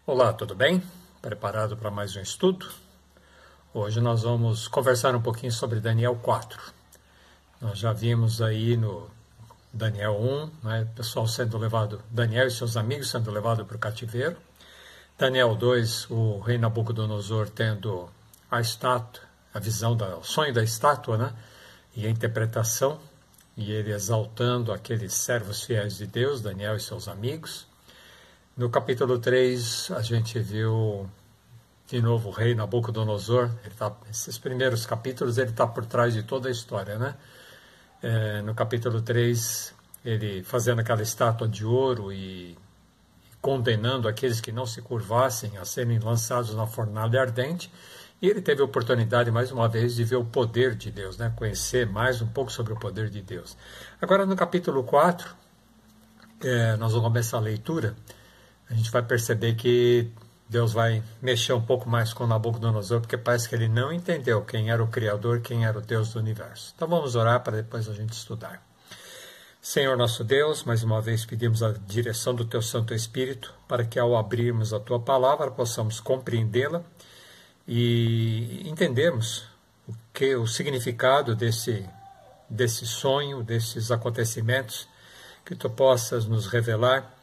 Olá, tudo bem? Preparado para mais um estudo? Hoje nós vamos conversar um pouquinho sobre Daniel 4. Nós já vimos aí no Daniel 1, né, o pessoal sendo levado, Daniel e seus amigos sendo levados para o cativeiro. Daniel 2, o rei Nabucodonosor tendo a estátua, a visão, o sonho da estátua, né, e a interpretação, e ele exaltando aqueles servos fiéis de Deus, Daniel e seus amigos. No capítulo 3, a gente viu de novo o rei Nabucodonosor. Esses primeiros capítulos ele está por trás de toda a história, né? No capítulo 3, ele fazendo aquela estátua de ouro e condenando aqueles que não se curvassem a serem lançados na fornalha ardente. E ele teve a oportunidade, mais uma vez, de ver o poder de Deus, né? Conhecer mais um pouco sobre o poder de Deus. Agora, no capítulo 4, nós vamos começar a leitura. A gente vai perceber que Deus vai mexer um pouco mais com Nabucodonosor, porque parece que ele não entendeu quem era o Criador, quem era o Deus do universo. Então vamos orar para depois a gente estudar. Senhor nosso Deus, mais uma vez pedimos a direção do Teu Santo Espírito, para que ao abrirmos a Tua palavra possamos compreendê-la e entendermos o significado desse sonho, desses acontecimentos, que Tu possas nos revelar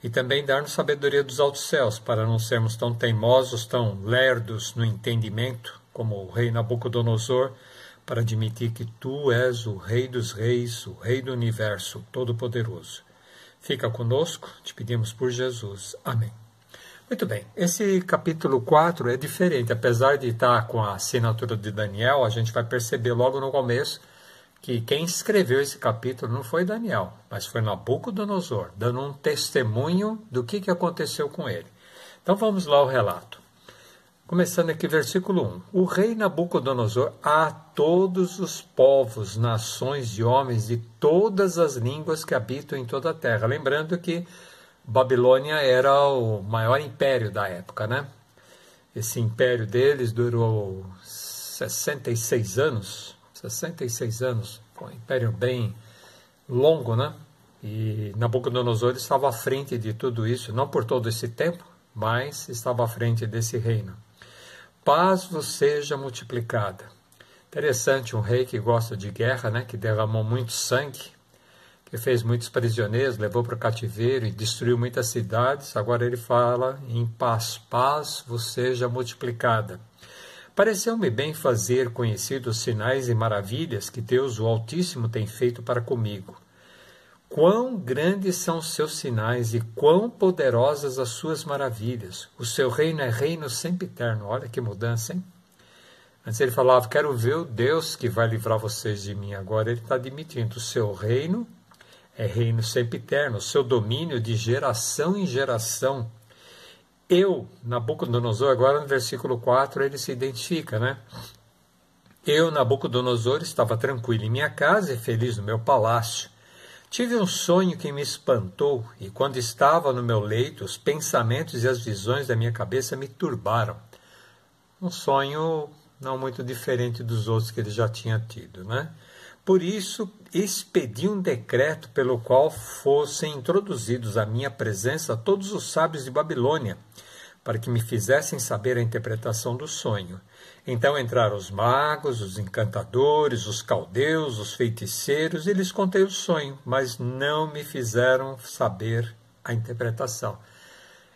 e também dar-nos sabedoria dos altos céus, para não sermos tão teimosos, tão lerdos no entendimento, como o rei Nabucodonosor, para admitir que Tu és o Rei dos Reis, o Rei do Universo, Todo-Poderoso. Fica conosco, te pedimos por Jesus. Amém. Muito bem, esse capítulo 4 é diferente, apesar de estar com a assinatura de Daniel, a gente vai perceber logo no começo que quem escreveu esse capítulo não foi Daniel, mas foi Nabucodonosor, dando um testemunho do que aconteceu com ele. Então vamos lá ao relato. Começando aqui, versículo 1. O rei Nabucodonosor a todos os povos, nações e homens de todas as línguas que habitam em toda a terra. Lembrando que Babilônia era o maior império da época, né? Esse império deles durou 66 anos. 66 anos, um império bem longo, né? E Nabucodonosor estava à frente de tudo isso, não por todo esse tempo, mas estava à frente desse reino. Paz vos seja multiplicada. Interessante, um rei que gosta de guerra, né? Que derramou muito sangue, que fez muitos prisioneiros, levou para o cativeiro e destruiu muitas cidades. Agora ele fala em paz, paz vos seja multiplicada. Pareceu-me bem fazer conhecidos os sinais e maravilhas que Deus, o Altíssimo, tem feito para comigo. Quão grandes são os seus sinais e quão poderosas as suas maravilhas. O seu reino é reino sempre eterno. Olha que mudança, hein? Antes ele falava, quero ver o Deus que vai livrar vocês de mim. Agora ele está admitindo, o seu reino é reino sempre eterno. O seu domínio de geração em geração. Eu, Nabucodonosor, agora no versículo 4, ele se identifica, né? Eu, Nabucodonosor, estava tranquilo em minha casa e feliz no meu palácio. Tive um sonho que me espantou, e quando estava no meu leito, os pensamentos e as visões da minha cabeça me turbaram. Um sonho não muito diferente dos outros que ele já tinha tido, né? Por isso, expedi um decreto pelo qual fossem introduzidos à minha presença todos os sábios de Babilônia, para que me fizessem saber a interpretação do sonho. Então entraram os magos, os encantadores, os caldeus, os feiticeiros, e lhes contei o sonho, mas não me fizeram saber a interpretação.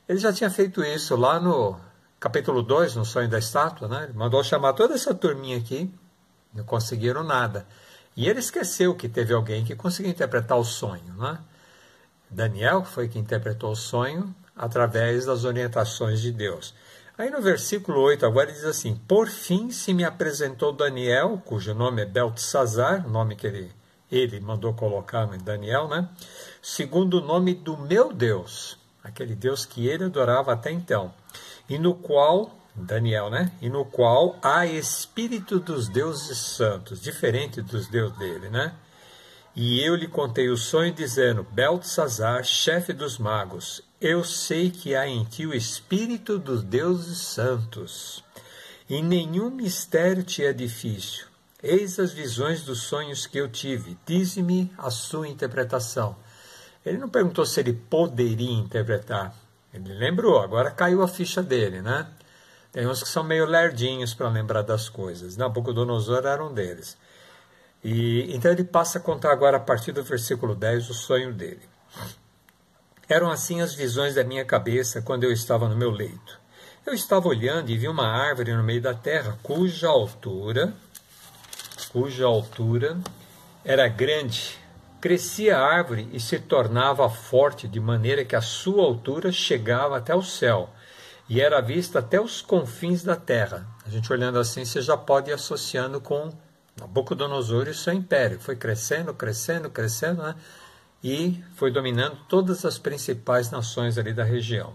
Ele já tinha feito isso lá no capítulo 2, no sonho da estátua, né? Ele mandou chamar toda essa turminha aqui, não conseguiram nada. E ele esqueceu que teve alguém que conseguiu interpretar o sonho, né? Daniel foi quem interpretou o sonho através das orientações de Deus. Aí no versículo 8 agora ele diz assim, por fim se me apresentou Daniel, cujo nome é Beltesazar, o nome que ele mandou colocar no Daniel, né? Segundo o nome do meu Deus, aquele Deus que ele adorava até então, e no qual... Daniel, né? E no qual há espírito dos deuses santos, diferente dos deuses dele, né? E eu lhe contei o sonho dizendo, Beltesazar, chefe dos magos, eu sei que há em ti o espírito dos deuses santos, e nenhum mistério te é difícil. Eis as visões dos sonhos que eu tive, dize-me a sua interpretação. Ele não perguntou se ele poderia interpretar, Ele lembrou, agora caiu a ficha dele, né? Tem uns que são meio lerdinhos para lembrar das coisas. Nabucodonosor era um deles. Então ele passa a contar agora, a partir do versículo 10, o sonho dele. Eram assim as visões da minha cabeça quando eu estava no meu leito. Eu estava olhando e vi uma árvore no meio da terra, cuja altura era grande. Crescia a árvore e se tornava forte, de maneira que a sua altura chegava até o céu, e era vista até os confins da terra. A gente olhando assim, você já pode ir associando com Nabucodonosor e seu império. Foi crescendo, né? E foi dominando todas as principais nações ali da região.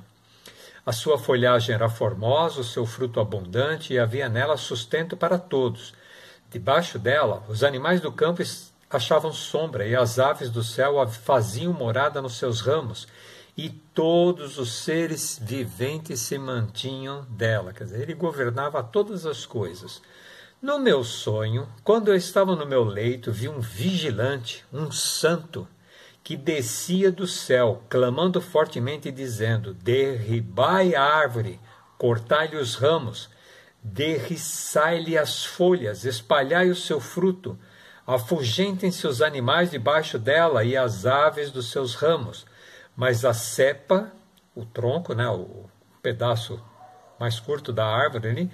A sua folhagem era formosa, o seu fruto abundante, e havia nela sustento para todos. Debaixo dela, os animais do campo achavam sombra, e as aves do céu faziam morada nos seus ramos, e todos os seres viventes se mantinham dela. Quer dizer, ele governava todas as coisas. No meu sonho, quando eu estava no meu leito, vi um vigilante, um santo, que descia do céu, clamando fortemente e dizendo: derribai a árvore, cortai-lhe os ramos, derriçai-lhe as folhas, espalhai o seu fruto, afugentem-se os animais debaixo dela e as aves dos seus ramos. Mas a cepa, o tronco, né, o pedaço mais curto da árvore ali,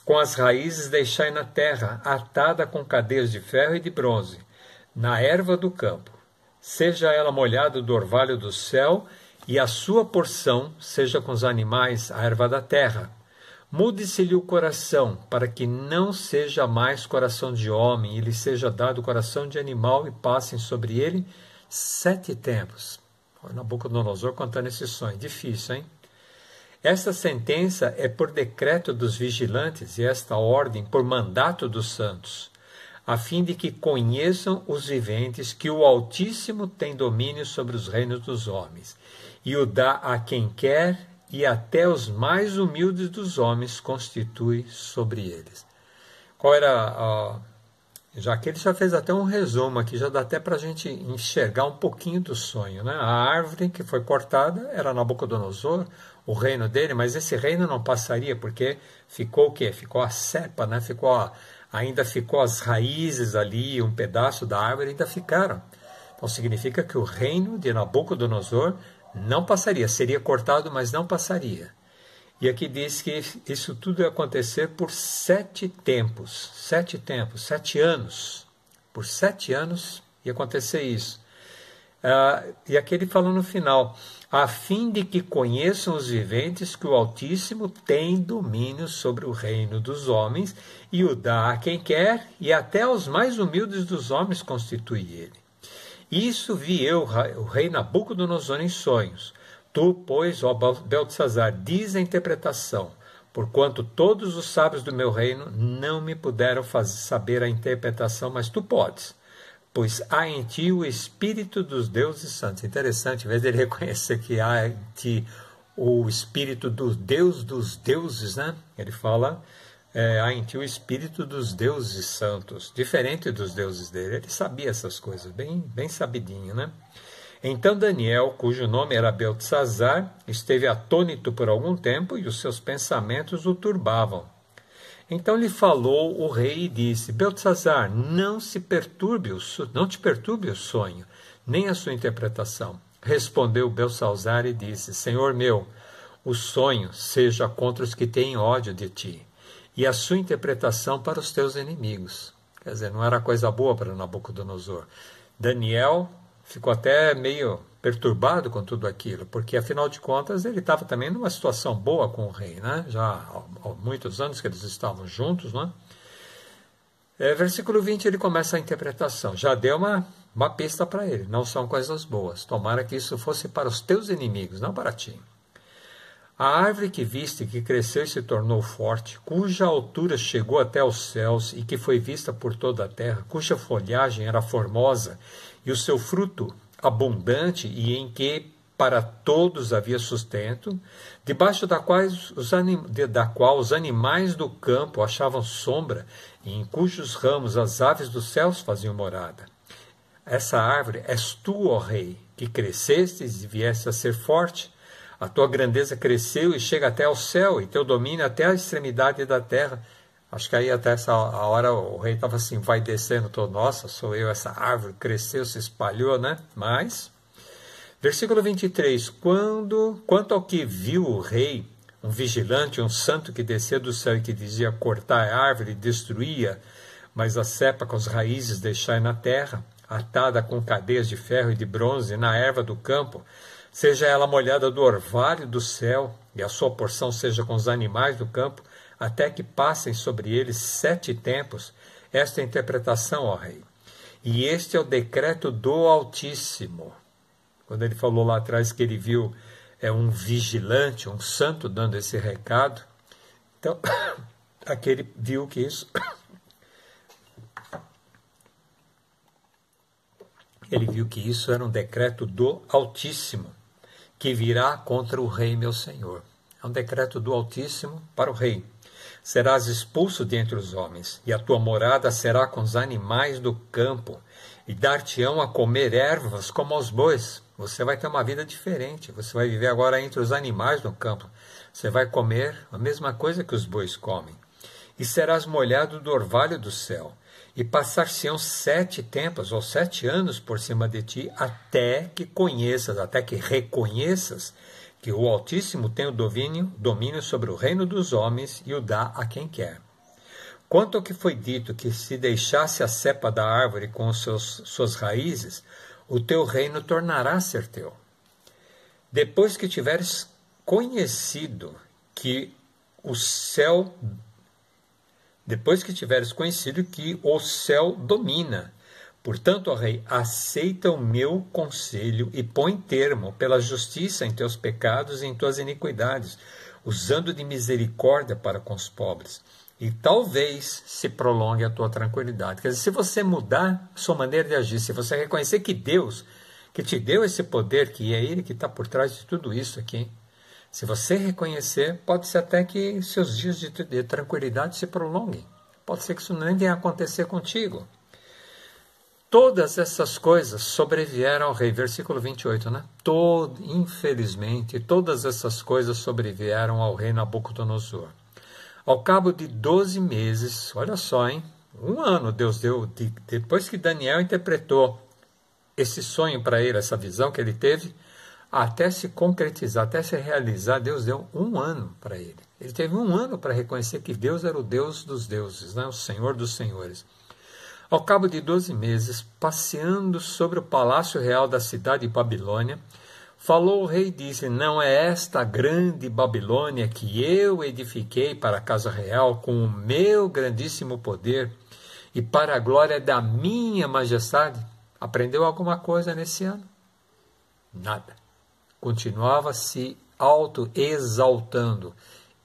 com as raízes deixai na terra, atada com cadeias de ferro e de bronze, na erva do campo. Seja ela molhada do orvalho do céu, e a sua porção seja com os animais a erva da terra. Mude-se-lhe o coração, para que não seja mais coração de homem, e lhe seja dado coração de animal, e passem sobre ele 7 tempos. Olha Nabucodonosor contando esse sonho. Difícil, hein? Esta sentença é por decreto dos vigilantes, e esta ordem por mandato dos santos, a fim de que conheçam os viventes que o Altíssimo tem domínio sobre os reinos dos homens, e o dá a quem quer, e até os mais humildes dos homens constitui sobre eles. Qual era já que ele já fez até um resumo aqui, já dá até para a gente enxergar um pouquinho do sonho, né? A árvore que foi cortada era Nabucodonosor, o reino dele, mas esse reino não passaria, porque ficou o quê? Ficou a cepa, né? Ainda ficou as raízes ali, um pedaço da árvore ainda ficaram. Então significa que o reino de Nabucodonosor não passaria, seria cortado, mas não passaria. E aqui diz que isso tudo ia acontecer por 7 tempos. 7 tempos, 7 anos. Por 7 anos ia acontecer isso. E aqui ele falou no final: a fim de que conheçam os viventes que o Altíssimo tem domínio sobre o reino dos homens, e o dá a quem quer, e até aos mais humildes dos homens constitui ele. Isso vi eu, o rei Nabucodonosor, em sonhos. Tu, pois, ó Beltesazar, diz a interpretação, porquanto todos os sábios do meu reino não me puderam saber a interpretação, mas tu podes, pois há em ti o Espírito dos deuses santos. Interessante, em vez dele reconhecer que há em ti o Espírito do Deus dos deuses, né? Ele fala, há em ti o Espírito dos deuses santos, diferente dos deuses dele. Ele sabia essas coisas, bem sabidinho, né? Então Daniel, cujo nome era Beltesazar, esteve atônito por algum tempo, e os seus pensamentos o turbavam. Então lhe falou o rei e disse: Beltesazar, não te perturbe o sonho, nem a sua interpretação. Respondeu Beltesazar e disse: Senhor meu, o sonho seja contra os que têm ódio de ti, e a sua interpretação para os teus inimigos. Quer dizer, não era coisa boa para Nabucodonosor. Daniel ficou até meio perturbado com tudo aquilo, porque afinal de contas ele estava também numa situação boa com o rei, né? Já há muitos anos que eles estavam juntos, né? Versículo 20 ele começa a interpretação, já deu uma pista para ele: não são coisas boas, tomara que isso fosse para os teus inimigos, não para ti. A árvore que viste, que cresceu e se tornou forte, cuja altura chegou até os céus e que foi vista por toda a terra, cuja folhagem era formosa e o seu fruto abundante, e em que para todos havia sustento, debaixo da qual os animais do campo achavam sombra, e em cujos ramos as aves dos céus faziam morada. Essa árvore és tu, ó rei, que crescestes e vieste a ser forte, A tua grandeza cresceu e chega até ao céu, e teu domínio até a extremidade da terra. Acho que aí até essa hora o rei estava assim, vai descendo todo, nossa, sou eu, essa árvore cresceu, se espalhou, né? Mas, versículo 23, quanto ao que viu o rei, um vigilante, um santo que descia do céu e que dizia cortar a árvore e destruía, mas a cepa com as raízes deixai na terra, atada com cadeias de ferro e de bronze na erva do campo, seja ela molhada do orvalho do céu, e a sua porção seja com os animais do campo, até que passem sobre eles 7 tempos. Esta é a interpretação, ó rei. E este é o decreto do Altíssimo. Quando ele falou lá atrás que ele viu um vigilante, um santo dando esse recado, então aqui ele viu que isso... Ele viu que isso era um decreto do Altíssimo, que virá contra o rei meu senhor. É um decreto do Altíssimo para o rei. Serás expulso de entre os homens, e a tua morada será com os animais do campo, e dar-te-ão a comer ervas como aos bois. Você vai ter uma vida diferente, você vai viver agora entre os animais no campo. Você vai comer a mesma coisa que os bois comem. E serás molhado do orvalho do céu, e passar-se-ão 7 tempos, ou 7 anos por cima de ti, até que conheças, até que reconheças que o Altíssimo tem o domínio sobre o reino dos homens e o dá a quem quer. Quanto ao que foi dito, que se deixasse a cepa da árvore com suas raízes, o teu reino tornará a ser teu. Depois que tiveres conhecido que o céu domina. Portanto, ó rei, aceita o meu conselho e põe termo pela justiça em teus pecados e em tuas iniquidades, usando de misericórdia para com os pobres. E talvez se prolongue a tua tranquilidade. Quer dizer, se você mudar a sua maneira de agir, se você reconhecer que Deus, que te deu esse poder, que é Ele que está por trás de tudo isso aqui, se você reconhecer, pode ser até que seus dias de tranquilidade se prolonguem. Pode ser que isso nem venha acontecer contigo. Todas essas coisas sobrevieram ao rei. Versículo 28, né? Infelizmente, todas essas coisas sobrevieram ao rei Nabucodonosor. Ao cabo de 12 meses, olha só, hein? 1 ano Deus deu, depois que Daniel interpretou esse sonho para ele, essa visão que ele teve, até se concretizar, até se realizar, Deus deu 1 ano para ele. Ele teve 1 ano para reconhecer que Deus era o Deus dos deuses, né? O Senhor dos senhores. Ao cabo de 12 meses, passeando sobre o palácio real da cidade de Babilônia, falou o rei e disse: não é esta grande Babilônia que eu edifiquei para a casa real com o meu grandíssimo poder e para a glória da minha majestade? Aprendeu alguma coisa nesse ano? Nada. Continuava se auto-exaltando.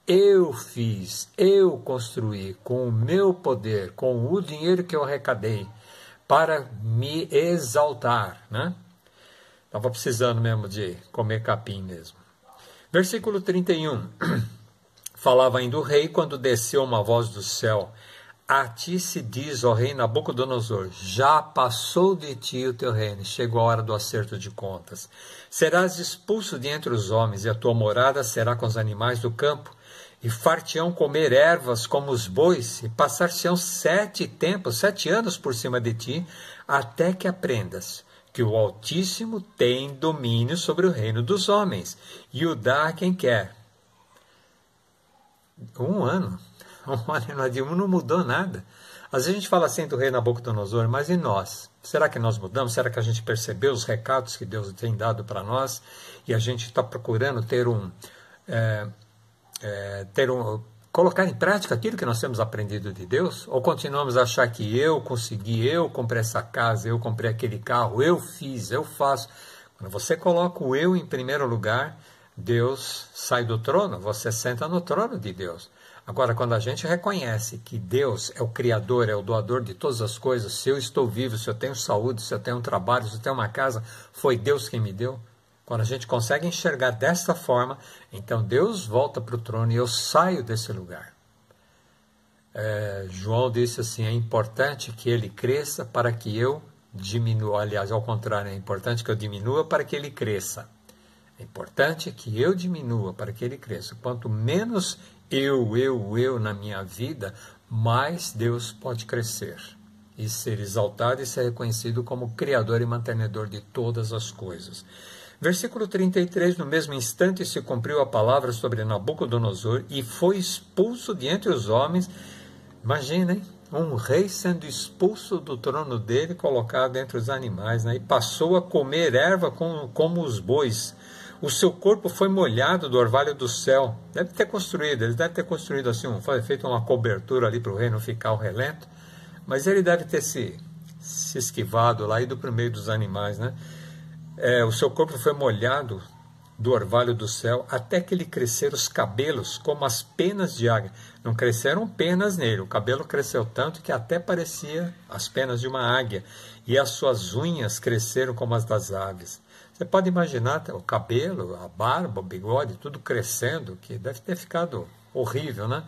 Eu fiz, eu construí com o meu poder, com o dinheiro que eu arrecadei, para me exaltar, né? Estava precisando mesmo de comer capim mesmo. Versículo 31. Falava ainda o rei quando desceu uma voz do céu. A ti se diz, ó rei Nabucodonosor, já passou de ti o teu reino, chegou a hora do acerto de contas. Serás expulso de entre os homens, e a tua morada será com os animais do campo, e far-te-ão comer ervas como os bois, e passar-se-ão 7 tempos, 7 anos por cima de ti, até que aprendas que o Altíssimo tem domínio sobre o reino dos homens, e o dá a quem quer. 1 ano. Olha, não mudou nada. Às vezes a gente fala assim do rei Nabucodonosor, mas e nós? Será que nós mudamos? Será que a gente percebeu os recados que Deus tem dado para nós? E a gente está procurando colocar em prática aquilo que nós temos aprendido de Deus? Ou continuamos a achar que eu consegui, eu comprei essa casa, eu comprei aquele carro, eu fiz, eu faço? Quando você coloca o eu em primeiro lugar, Deus sai do trono, você senta no trono de Deus. Agora, quando a gente reconhece que Deus é o Criador, é o doador de todas as coisas, se eu estou vivo, se eu tenho saúde, se eu tenho um trabalho, se eu tenho uma casa, foi Deus quem me deu. Quando a gente consegue enxergar desta forma, então Deus volta para o trono e eu saio desse lugar. João disse assim, é importante que ele cresça para que eu diminua. Aliás, ao contrário, é importante que eu diminua para que ele cresça. O importante é que eu diminua para que ele cresça. Quanto menos eu na minha vida, mais Deus pode crescer e ser exaltado e ser reconhecido como Criador e mantenedor de todas as coisas. Versículo 33, no mesmo instante se cumpriu a palavra sobre Nabucodonosor e foi expulso de entre os homens. Imaginem, um rei sendo expulso do trono dele, colocado entre os animais, né? E passou a comer erva como os bois. O seu corpo foi molhado do orvalho do céu. Eles devem ter construído assim, feito uma cobertura ali para o rei não ficar ao relento. Mas ele deve ter se esquivado lá e ido para o meio dos animais, né? O seu corpo foi molhado do orvalho do céu até que lhe cresceram os cabelos como as penas de águia. Não cresceram penas nele, o cabelo cresceu tanto que até parecia as penas de uma águia. E as suas unhas cresceram como as das aves. Você pode imaginar o cabelo, a barba, o bigode, tudo crescendo, que deve ter ficado horrível, né?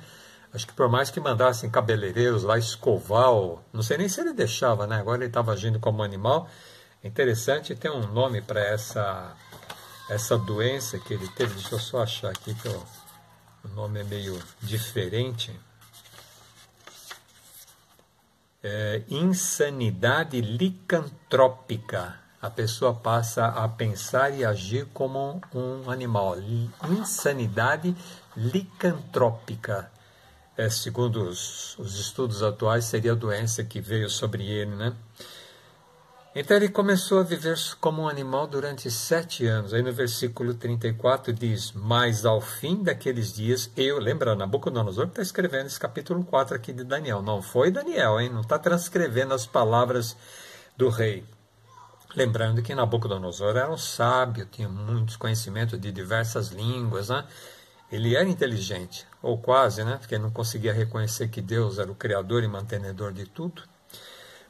Acho que por mais que mandassem cabeleireiros lá escovar, não sei nem se ele deixava, né? Agora ele estava agindo como animal. É interessante, tem um nome para essa doença que ele teve. Deixa eu só achar aqui que o nome é meio diferente. Insanidade licantrópica. A pessoa passa a pensar e agir como um animal. Insanidade licantrópica. Segundo os estudos atuais, seria a doença que veio sobre ele, né? Então ele começou a viver como um animal durante 7 anos. Aí no versículo 34 diz, mas ao fim daqueles dias, lembra, Nabucodonosor está escrevendo esse capítulo 4 aqui de Daniel. Não foi Daniel, hein? Não está transcrevendo as palavras do rei. Lembrando que Nabucodonosor era um sábio, tinha muitos conhecimentos de diversas línguas, né? Ele era inteligente, ou quase, né? Porque ele não conseguia reconhecer que Deus era o criador e mantenedor de tudo.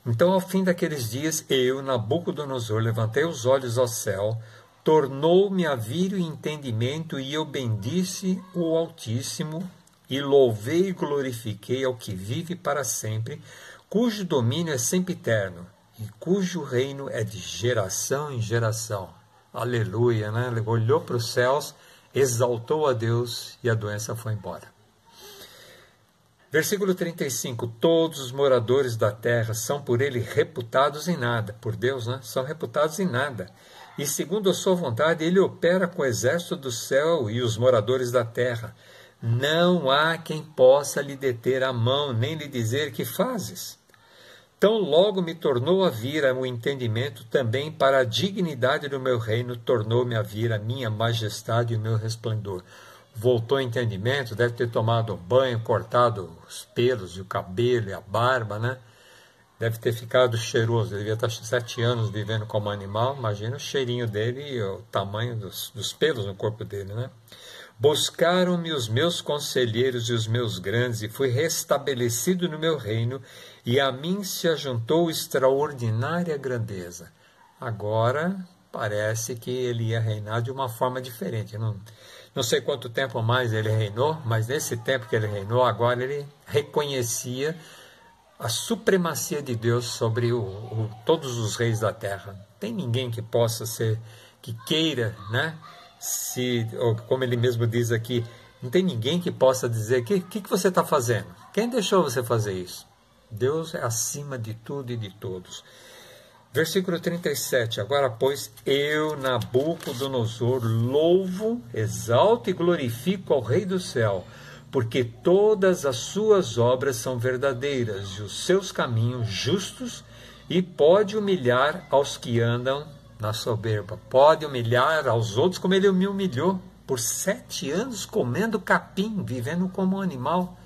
Então, ao fim daqueles dias, Nabucodonosor, levantei os olhos ao céu, tornou-me a vir o entendimento, e eu bendisse o Altíssimo, e louvei e glorifiquei ao que vive para sempre, cujo domínio é sempre eterno, e cujo reino é de geração em geração. Aleluia, né? Ele olhou para os céus, exaltou a Deus, e a doença foi embora. Versículo 35, todos os moradores da terra são por ele reputados em nada, por Deus, né? São reputados em nada. E segundo a sua vontade, ele opera com o exército do céu e os moradores da terra. Não há quem possa lhe deter a mão, nem lhe dizer que fazes. Tão logo me tornou a vir o entendimento, também para a dignidade do meu reino, tornou-me a vir a minha majestade e o meu resplendor. Voltou ao entendimento, deve ter tomado um banho, cortado os pelos e o cabelo e a barba, né? Deve ter ficado cheiroso, ele devia estar 7 anos vivendo como animal, imagina o cheirinho dele e o tamanho dos pelos no corpo dele, né? Buscaram-me os meus conselheiros e os meus grandes, e fui restabelecido no meu reino, e a mim se ajuntou extraordinária grandeza. Agora parece que ele ia reinar de uma forma diferente, não sei quanto tempo mais ele reinou, mas nesse tempo que ele reinou, agora ele reconhecia a supremacia de Deus sobre todos os reis da terra. Não tem ninguém que possa ser, que queira, né? Ou como ele mesmo diz aqui, não tem ninguém que possa dizer, o que você está fazendo? Quem deixou você fazer isso? Deus é acima de tudo e de todos. Versículo 37, agora, pois, eu, Nabucodonosor, louvo, exalto e glorifico ao Rei do céu, porque todas as suas obras são verdadeiras e os seus caminhos justos, e pode humilhar aos que andam na soberba. Pode humilhar aos outros como ele me humilhou, por 7 anos comendo capim, vivendo como um animal.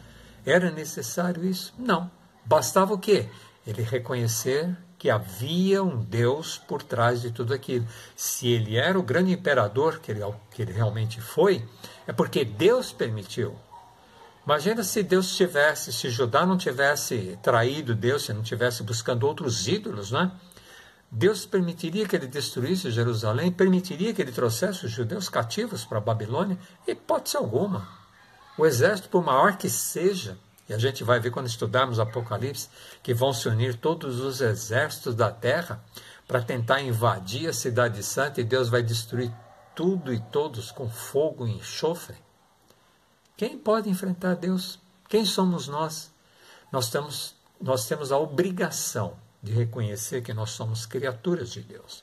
Era necessário isso? Não. Bastava o quê? Ele reconhecer que havia um Deus por trás de tudo aquilo. Se ele era o grande imperador, que ele realmente foi, é porque Deus permitiu. Imagina se se Judá não tivesse traído Deus, se não tivesse buscando outros ídolos, né? Deus permitiria que ele destruísse Jerusalém, permitiria que ele trouxesse os judeus cativos para a Babilônia? Hipótese alguma. O exército, por maior que seja, e a gente vai ver quando estudarmos Apocalipse, que vão se unir todos os exércitos da terra para tentar invadir a cidade santa, e Deus vai destruir tudo e todos com fogo e enxofre? Quem pode enfrentar Deus? Quem somos nós? Nós temos a obrigação de reconhecer que nós somos criaturas de Deus.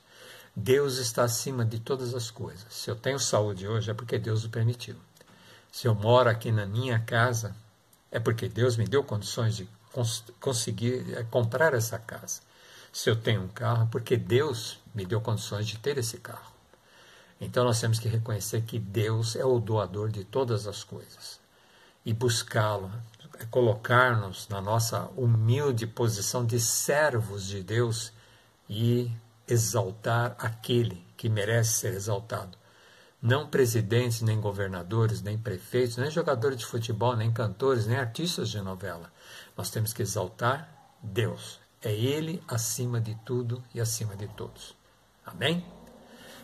Deus está acima de todas as coisas. Se eu tenho saúde hoje, é porque Deus o permitiu. Se eu moro aqui na minha casa, é porque Deus me deu condições de conseguir comprar essa casa. Se eu tenho um carro, é porque Deus me deu condições de ter esse carro. Então nós temos que reconhecer que Deus é o doador de todas as coisas. E buscá-lo, colocar-nos na nossa humilde posição de servos de Deus e exaltar aquele que merece ser exaltado. Não presidentes, nem governadores, nem prefeitos, nem jogadores de futebol, nem cantores, nem artistas de novela. Nós temos que exaltar Deus. É Ele acima de tudo e acima de todos. Amém?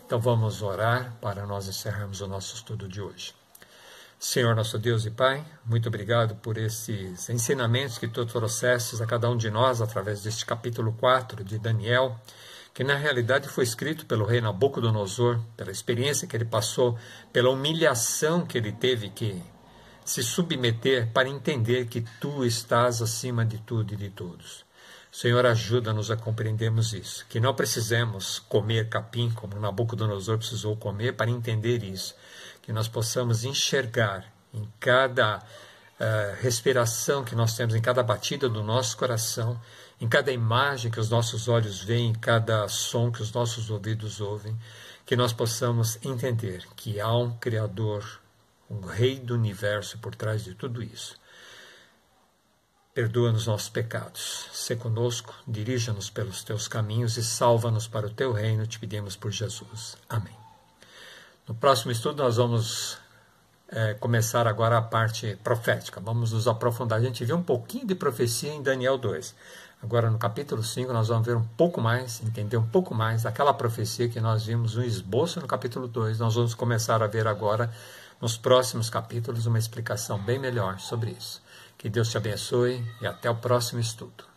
Então vamos orar para nós encerrarmos o nosso estudo de hoje. Senhor nosso Deus e Pai, muito obrigado por esses ensinamentos que Tu trouxestes a cada um de nós através deste capítulo 4 de Daniel, que na realidade foi escrito pelo rei Nabucodonosor, pela experiência que ele passou, pela humilhação que ele teve que se submeter para entender que Tu estás acima de tudo e de todos. Senhor, ajuda-nos a compreendermos isso, que não precisemos comer capim, como Nabucodonosor precisou comer, para entender isso, que nós possamos enxergar em cada respiração que nós temos, em cada batida do nosso coração, em cada imagem que os nossos olhos veem, em cada som que os nossos ouvidos ouvem, que nós possamos entender que há um Criador, um Rei do Universo por trás de tudo isso. Perdoa-nos nossos pecados, sê conosco, dirija-nos pelos Teus caminhos e salva-nos para o Teu reino, te pedimos por Jesus. Amém. No próximo estudo nós vamos começar agora a parte profética. Vamos nos aprofundar. A gente viu um pouquinho de profecia em Daniel 2. Agora no capítulo 5 nós vamos ver um pouco mais, entender um pouco mais daquela profecia que nós vimos um esboço no capítulo 2. Nós vamos começar a ver agora, nos próximos capítulos, uma explicação bem melhor sobre isso. Que Deus te abençoe e até o próximo estudo.